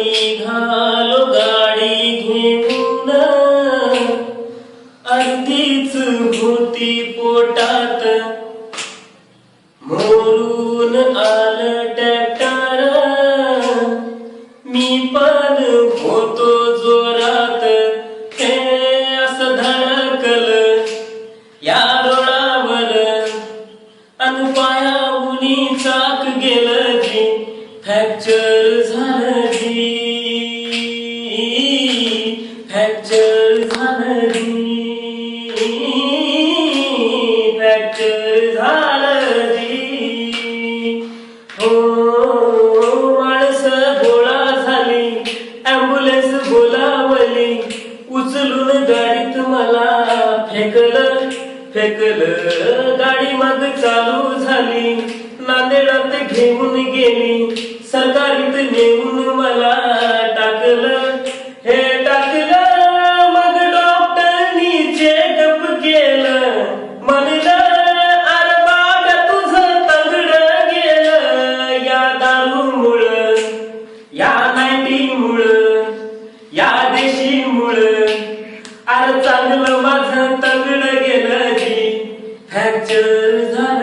निघालो गाडी घेऊन, अर्धीच होती पोटात, मोरून आलं ट्रॅक्टर, मी पण होतो जोरात, हे असं धडकलं या रोडावर, अन पायावुनी चाक गेलं जी, फ्रॅक्चर झालं जी, फ्रॅक्चर झालं जी, फ्रॅक्चर झालं जी. हो माणसं गोळा झाली, ॲम्ब्युलन्स बोलावली, उचलून गाडीत मला फेकलं फेकलं, गाडी मग चालू झाली, नांदेडात घेऊन गेली, सरकारीत नेऊन मला टाकलं, हे टाकलं. मग डॉक्टरनी चेकअप केलं, म्हणलं अरे बाबा तुझं तगडं गेलं, या दारूमुळं, या 90मुळं, या देशीमुळं, अरे चांगलं माझं तगडं गेलं जी, फ्रॅक्चर झालं